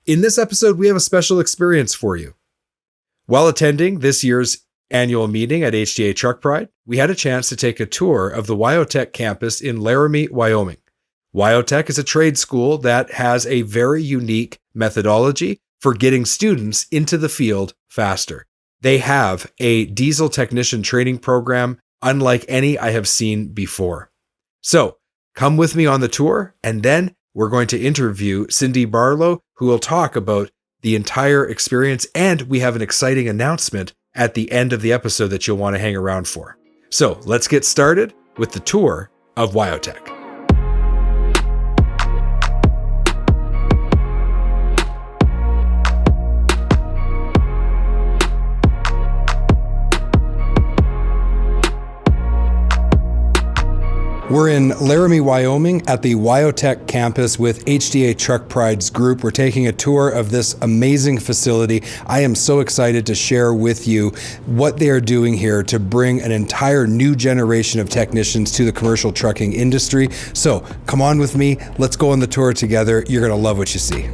In this episode, we have a special experience for you. While attending this year's annual meeting at HDA Truck Pride, we had a chance to take a tour of the WyoTech campus in Laramie, Wyoming. WyoTech is a trade school that has a very unique methodology for getting students into the field faster. They have a diesel technician training program unlike any I have seen before. So come with me on the tour, and then we're going to interview Cindy Barlow, who will talk about the entire experience, and we have an exciting announcement at the end of the episode that you'll want to hang around for. So let's get started with the tour of WyoTech. We're in Laramie, Wyoming at the WyoTech campus with HDA Truck Pride's group. We're taking a tour of this amazing facility. I am so excited to share with you what they are doing here to bring an entire new generation of technicians to the commercial trucking industry. So come on with me. Let's go on the tour together. You're going to love what you see.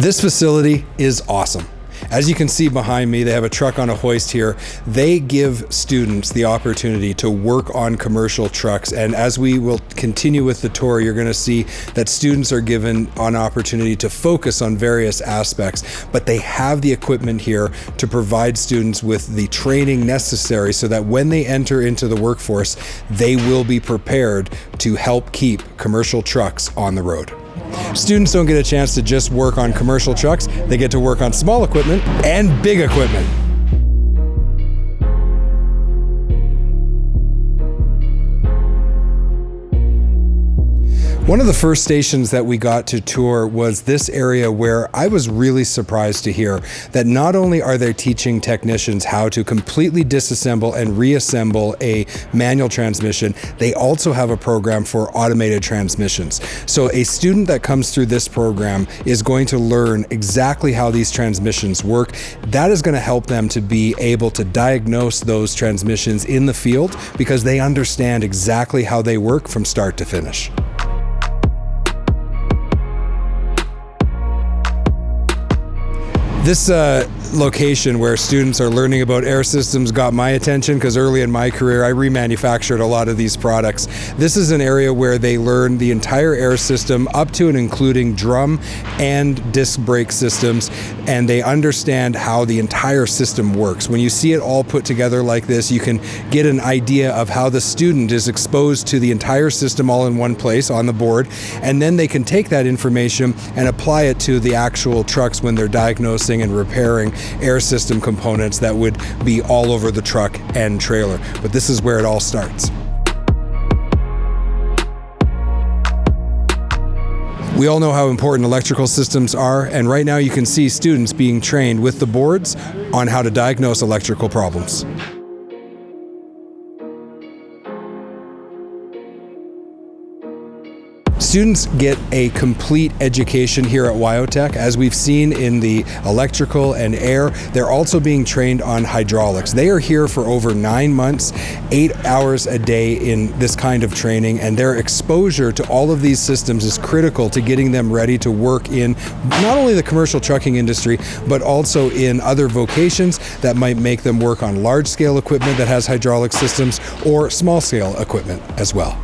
This facility is awesome. As you can see behind me, they have a truck on a hoist here. They give students the opportunity to work on commercial trucks. And as we will continue with the tour, you're going to see that students are given an opportunity to focus on various aspects, but they have the equipment here to provide students with the training necessary so that when they enter into the workforce, they will be prepared to help keep commercial trucks on the road. Students don't get a chance to just work on commercial trucks. They get to work on small equipment and big equipment. One of the first stations that we got to tour was this area where I was really surprised to hear that not only are they teaching technicians how to completely disassemble and reassemble a manual transmission, they also have a program for automated transmissions. So a student that comes through this program is going to learn exactly how these transmissions work. That is going to help them to be able to diagnose those transmissions in the field because they understand exactly how they work from start to finish. This location where students are learning about air systems got my attention because early in my career I remanufactured a lot of these products. This is an area where they learn the entire air system up to and including drum and disc brake systems, and they understand how the entire system works. When you see it all put together like this, you can get an idea of how the student is exposed to the entire system all in one place on the board, and then they can take that information and apply it to the actual trucks when they're diagnosing and repairing air system components that would be all over the truck and trailer. But this is where it all starts. We all know how important electrical systems are, and right now you can see students being trained with the boards on how to diagnose electrical problems. Students get a complete education here at WyoTech. As we've seen in the electrical and air, they're also being trained on hydraulics. They are here for over 9 months, 8 hours a day in this kind of training, and their exposure to all of these systems is critical to getting them ready to work in not only the commercial trucking industry, but also in other vocations that might make them work on large-scale equipment that has hydraulic systems or small-scale equipment as well.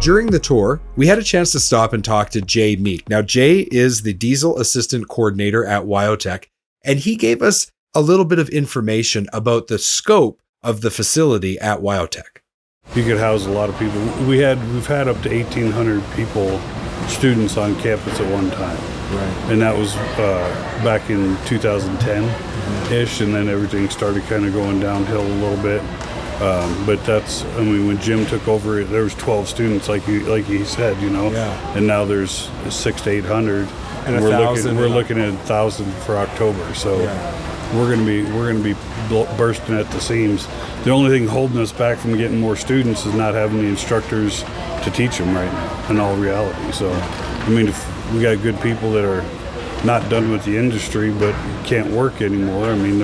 During the tour, we had a chance to stop and talk to Jay Meek. Now, Jay is the Diesel Assistant Coordinator at WyoTech, and he gave us a little bit of information about the scope of the facility at WyoTech. You could house a lot of people. We've had up to 1,800 people, students on campus at one time. Right. And that was back in 2010-ish, and then everything started kind of going downhill a little bit. But that's, I mean, when Jim took over, there was 12 students, like he said, you know, yeah. And now there's 600 to 800, and we're looking at 1,000 for October. So yeah. we're gonna be bursting at the seams. The only thing holding us back from getting more students is not having the instructors to teach them right now, in all reality. So, I mean, if we got good people that are not done with the industry but can't work anymore, I mean,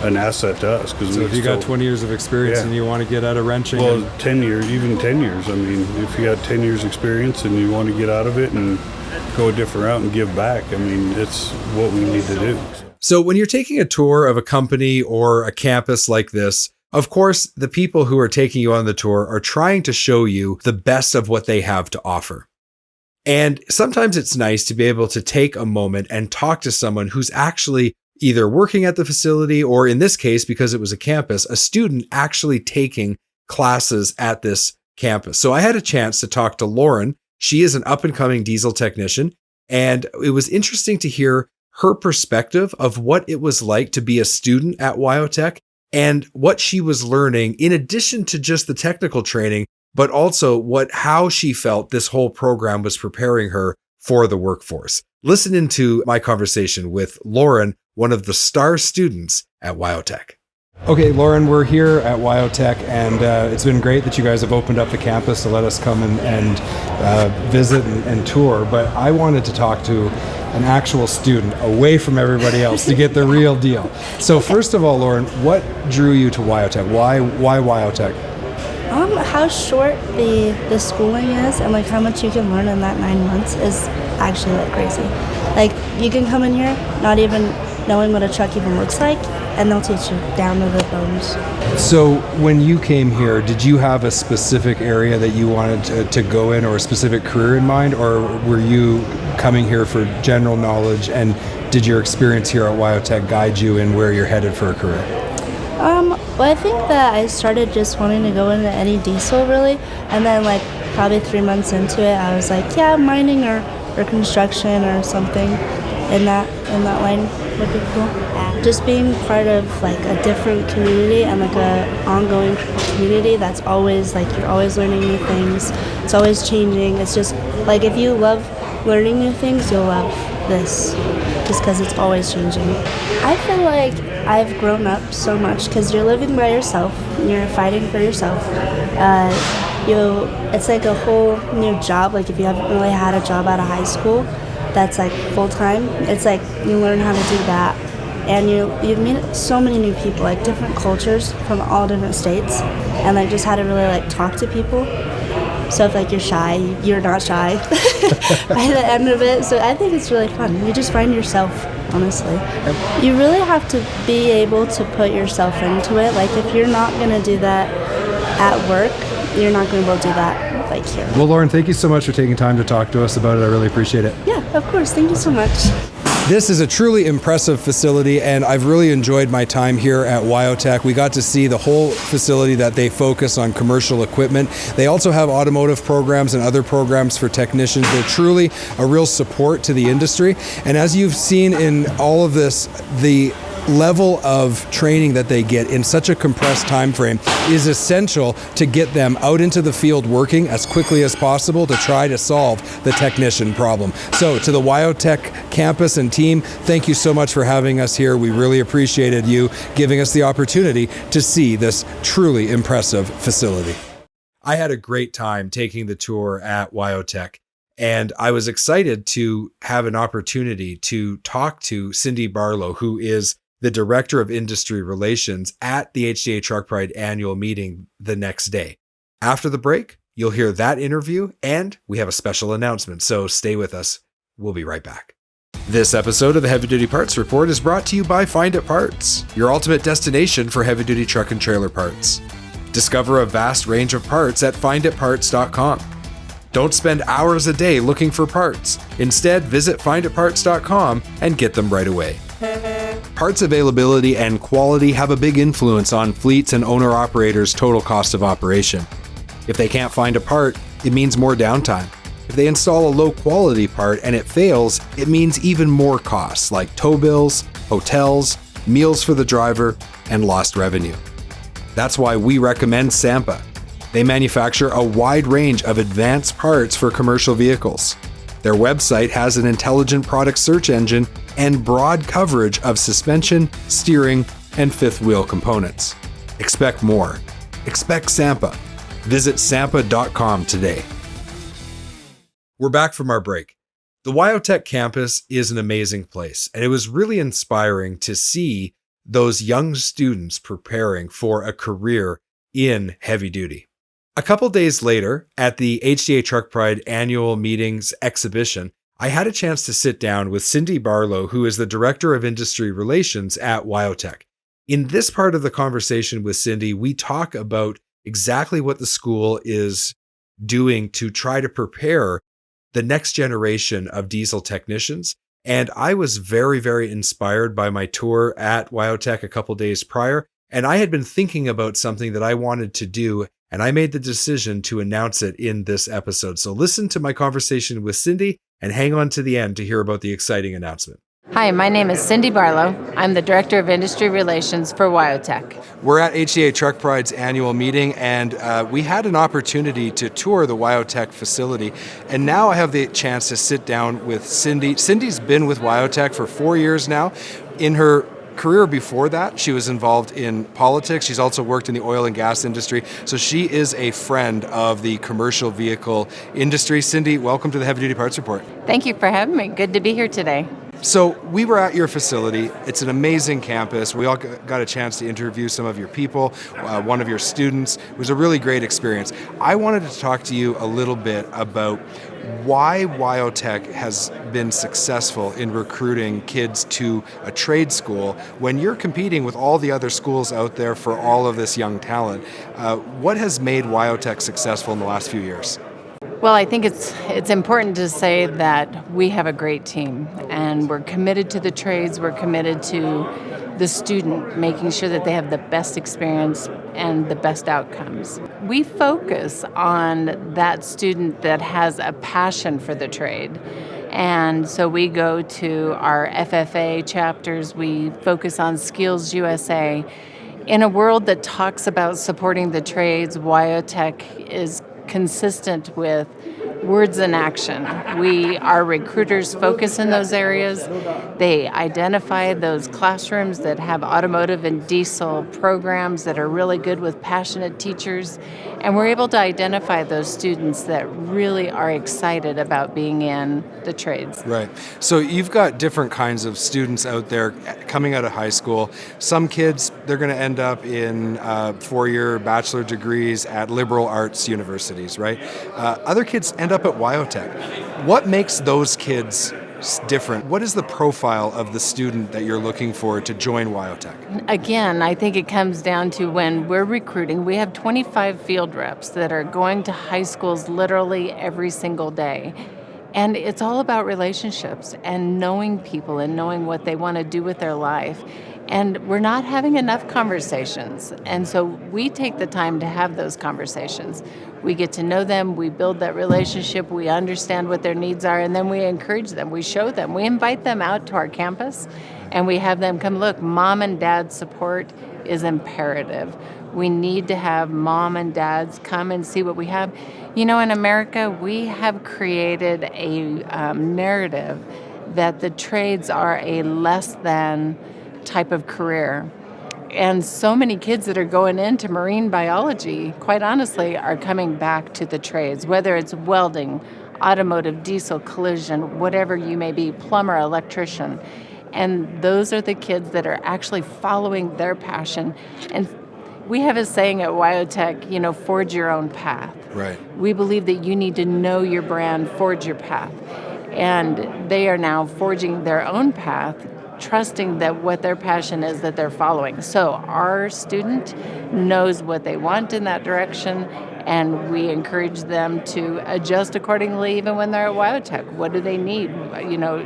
an asset to us. So if you got 20 years of experience and you want to get out of wrenching. Well, 10 years, even 10 years. I mean, if you got 10 years experience and you want to get out of it and go a different route and give back, I mean, it's what we need to do. So when you're taking a tour of a company or a campus like this, of course, the people who are taking you on the tour are trying to show you the best of what they have to offer. And sometimes it's nice to be able to take a moment and talk to someone who's actually either working at the facility or, in this case, because it was a campus, a student actually taking classes at this campus. So I had a chance to talk to Lauren. She is an up-and-coming diesel technician, and it was interesting to hear her perspective of what it was like to be a student at WyoTech and what she was learning in addition to just the technical training, but also how she felt this whole program was preparing her for the workforce. Listen into my conversation with Lauren, one of the star students at WyoTech. Okay, Lauren, we're here at WyoTech, and it's been great that you guys have opened up the campus to let us come and visit and tour, but I wanted to talk to an actual student away from everybody else to get the real deal. So first of all, Lauren, what drew you to WyoTech? Why WyoTech? How short the schooling is and like how much you can learn in that 9 months is actually like crazy. Like you can come in here not even knowing what a truck even looks like, and they'll teach you down to the bones. So when you came here, did you have a specific area that you wanted to go in or a specific career in mind, or were you coming here for general knowledge, and did your experience here at WyoTech guide you in where you're headed for a career? Well, I think that I started just wanting to go into any diesel really, and then like probably 3 months into it, I was like, yeah, mining or construction or something in that line would be cool. Just being part of like a different community and like a ongoing community that's always like you're always learning new things. It's always changing. It's just like if you love learning new things, you'll love this just because it's always changing. I feel like I've grown up so much because you're living by yourself, you're fighting for yourself. It's like a whole new job. Like if you haven't really had a job out of high school that's like full-time, it's like you learn how to do that. And you meet so many new people, like different cultures from all different states, and like just how to really like talk to people. So if like you're shy, you're not shy by the end of it. So I think it's really fun. You just find yourself, honestly. You really have to be able to put yourself into it. Like if you're not going to do that at work, you're not going to be able to do that like here. Well, Lauren, thank you so much for taking time to talk to us about it. I really appreciate it. Yeah, of course. Thank you so much. This is a truly impressive facility, and I've really enjoyed my time here at WyoTech. We got to see the whole facility that they focus on commercial equipment. They also have automotive programs and other programs for technicians. They're truly a real support to the industry. And as you've seen in all of this, the level of training that they get in such a compressed time frame is essential to get them out into the field working as quickly as possible to try to solve the technician problem. So to the WyoTech campus and team, thank you so much for having us here. We really appreciated you giving us the opportunity to see this truly impressive facility. I had a great time taking the tour at WyoTech, and I was excited to have an opportunity to talk to Cindy Barlow, who is the Director of Industry Relations at the HDA Truck Pride annual meeting the next day. After the break, you'll hear that interview, and we have a special announcement, so stay with us. We'll be right back. This episode of the Heavy Duty Parts Report is brought to you by Find It Parts, your ultimate destination for heavy-duty truck and trailer parts. Discover a vast range of parts at finditparts.com. Don't spend hours a day looking for parts. Instead, visit finditparts.com and get them right away. Parts availability and quality have a big influence on fleets and owner-operators' total cost of operation. If they can't find a part, it means more downtime. If they install a low-quality part and it fails, it means even more costs like tow bills, hotels, meals for the driver, and lost revenue. That's why we recommend Sampa. They manufacture a wide range of advanced parts for commercial vehicles. Their website has an intelligent product search engine and broad coverage of suspension, steering, and fifth wheel components. Expect more. Expect Sampa. Visit sampa.com today. We're back from our break. The WyoTech campus is an amazing place, and it was really inspiring to see those young students preparing for a career in heavy duty. A couple days later, at the HDA Truck Pride annual meetings exhibition, I had a chance to sit down with Cindy Barlow, who is the Director of Industry Relations at WyoTech. In this part of the conversation with Cindy, we talk about exactly what the school is doing to try to prepare the next generation of diesel technicians. And I was very, very inspired by my tour at WyoTech a couple days prior. And I had been thinking about something that I wanted to do, and I made the decision to announce it in this episode. So listen to my conversation with Cindy and hang on to the end to hear about the exciting announcement. Hi, my name is Cindy Barlow. I'm the Director of Industry Relations for WyoTech. We're at HDA Truck Pride's annual meeting, and we had an opportunity to tour the WyoTech facility. And now I have the chance to sit down with Cindy. Cindy's been with WyoTech for 4 years now. In her career before that, she was involved in politics. She's also worked in the oil and gas industry. So she is a friend of the commercial vehicle industry. Cindy, welcome to the Heavy Duty Parts Report. Thank you for having me. Good to be here today. So we were at your facility. It's an amazing campus. We all got a chance to interview some of your people, one of your students. It was a really great experience. I wanted to talk to you a little bit about why WyoTech has been successful in recruiting kids to a trade school when you're competing with all the other schools out there for all of this young talent. What has made WyoTech successful in the last few years? Well, I think it's important to say that we have a great team, and we're committed to the trades. We're committed to the student, making sure that they have the best experience and the best outcomes. We focus on that student that has a passion for the trade. And so we go to our FFA chapters, we focus on Skills USA. In a world that talks about supporting the trades, WyoTech is consistent with words and action. Our recruiters focus in those areas. They identify those classrooms that have automotive and diesel programs that are really good with passionate teachers. And we're able to identify those students that really are excited about being in the trades. Right. So you've got different kinds of students out there coming out of high school. Some kids, they're going to end up in 4-year bachelor degrees at liberal arts universities, right? Other kids end up at WyoTech. What makes those kids different? What is the profile of the student that you're looking for to join WyoTech? Again, I think it comes down to when we're recruiting, we have 25 field reps that are going to high schools literally every single day. And it's all about relationships and knowing people and knowing what they want to do with their life. And we're not having enough conversations. And so we take the time to have those conversations. We get to know them, we build that relationship, we understand what their needs are, and then we encourage them, we show them, we invite them out to our campus, and we have them come look. Mom and dad support is imperative. We need to have mom and dads come and see what we have. You know, in America, we have created a narrative that the trades are a less than type of career. And so many kids that are going into marine biology, quite honestly, are coming back to the trades, whether it's welding, automotive, diesel, collision, whatever you may be, plumber, electrician. And those are the kids that are actually following their passion. And we have a saying at WyoTech, forge your own path. Right. We believe that you need to know your brand, forge your path. And they are now forging their own path, trusting that what their passion is that they're following. So our student knows what they want in that direction, and we encourage them to adjust accordingly even when they're at WyoTech. What do they need?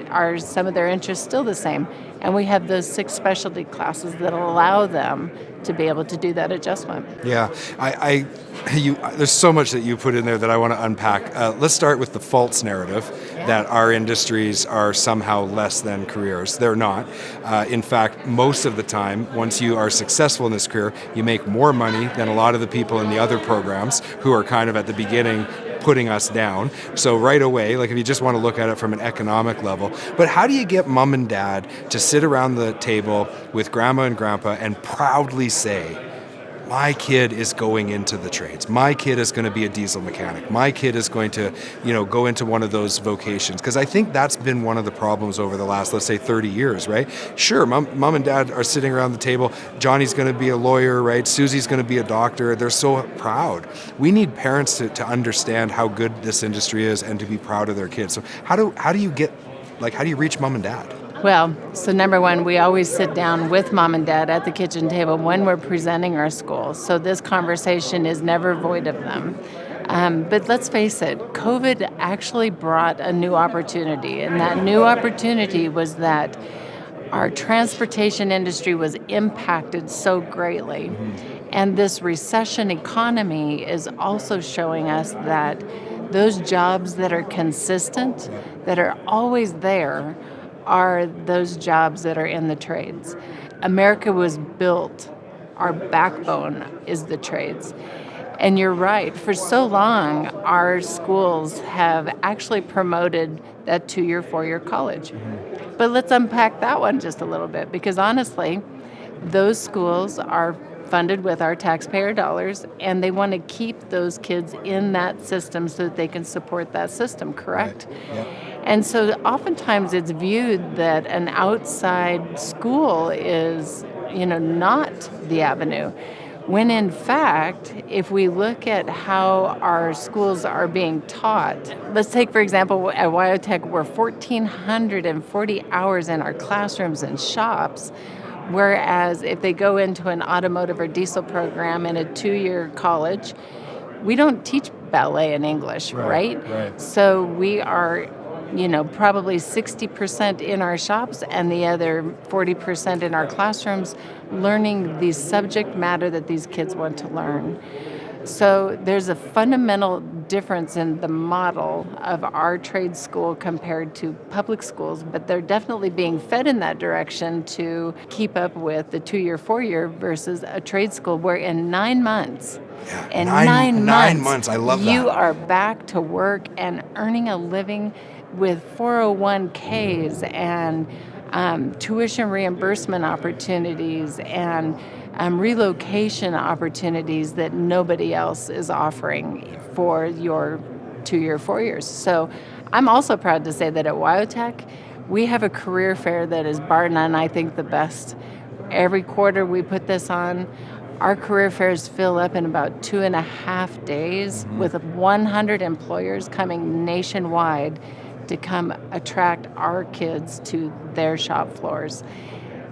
Are some of their interests still the same? And we have those 6 specialty classes that allow them to be able to do that adjustment. Yeah, there's so much that you put in there that I want to unpack. Let's start with the false narrative that our industries are somehow less than careers. They're not. In fact, most of the time, once you are successful in this career, you make more money than a lot of the people in the other programs who are kind of at the beginning putting us down. So right away, if you just want to look at it from an economic level, but how do you get mom and dad to sit around the table with grandma and grandpa and proudly say, my kid is going into the trades. My kid is going to be a diesel mechanic. My kid is going to, go into one of those vocations. Because I think that's been one of the problems over the last, let's say, 30 years, right? Sure, mom and dad are sitting around the table. Johnny's going to be a lawyer, right? Susie's going to be a doctor. They're so proud. We need parents to understand how good this industry is and to be proud of their kids. So how do you reach mom and dad? Well, so number one, we always sit down with mom and dad at the kitchen table when we're presenting our schools. So this conversation is never void of them. But let's face it, COVID actually brought a new opportunity. And that new opportunity was that our transportation industry was impacted so greatly. And this recession economy is also showing us that those jobs that are consistent, that are always there, are those jobs that are in the trades. America was built, our backbone is the trades. And you're right, for so long, our schools have actually promoted that 2-year, 4-year college. But let's unpack that one just a little bit, because honestly, those schools are funded with our taxpayer dollars, and they want to keep those kids in that system so that they can support that system, correct? Right. Yeah. And so oftentimes it's viewed that an outside school is, not the avenue. When in fact, if we look at how our schools are being taught, let's take, for example, at WyoTech, we're 1,440 hours in our classrooms and shops, whereas if they go into an automotive or diesel program in a 2-year college, we don't teach ballet and English, right? So we are probably 60% in our shops and the other 40% in our classrooms learning the subject matter that these kids want to learn. So there's a fundamental difference in the model of our trade school compared to public schools, but they're definitely being fed in that direction to keep up with the 2-year, 4-year versus a trade school where in 9 months, in nine months, I love that. You are back to work and earning a living with 401ks and tuition reimbursement opportunities and relocation opportunities that nobody else is offering for your 2-year, 4 years. So I'm also proud to say that at WyoTech, we have a career fair that is bar none, I think, the best. Every quarter we put this on. Our career fairs fill up in about 2.5 days with 100 employers coming nationwide to come attract our kids to their shop floors.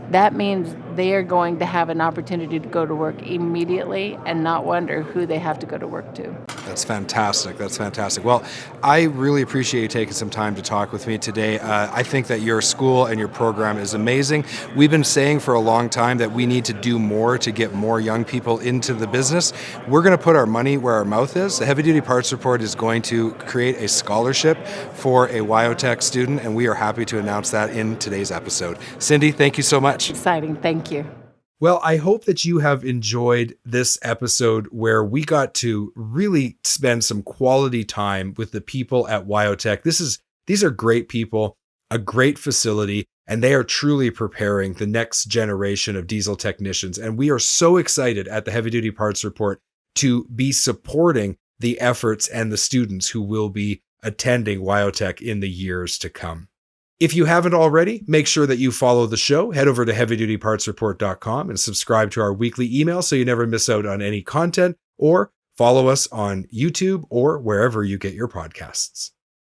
That means they are going to have an opportunity to go to work immediately and not wonder who they have to go to work to. That's fantastic. That's fantastic. Well, I really appreciate you taking some time to talk with me today. I think that your school and your program is amazing. We've been saying for a long time that we need to do more to get more young people into the business. We're going to put our money where our mouth is. The Heavy Duty Parts Report is going to create a scholarship for a WyoTech student, and we are happy to announce that in today's episode. Cindy, thank you so much. Exciting. Thank you. Well, I hope that you have enjoyed this episode where we got to really spend some quality time with the people at WyoTech. These are great people, a great facility, and they are truly preparing the next generation of diesel technicians. And we are so excited at the Heavy Duty Parts Report to be supporting the efforts and the students who will be attending WyoTech in the years to come. If you haven't already, make sure that you follow the show. Head over to heavydutypartsreport.com and subscribe to our weekly email so you never miss out on any content, or follow us on YouTube or wherever you get your podcasts.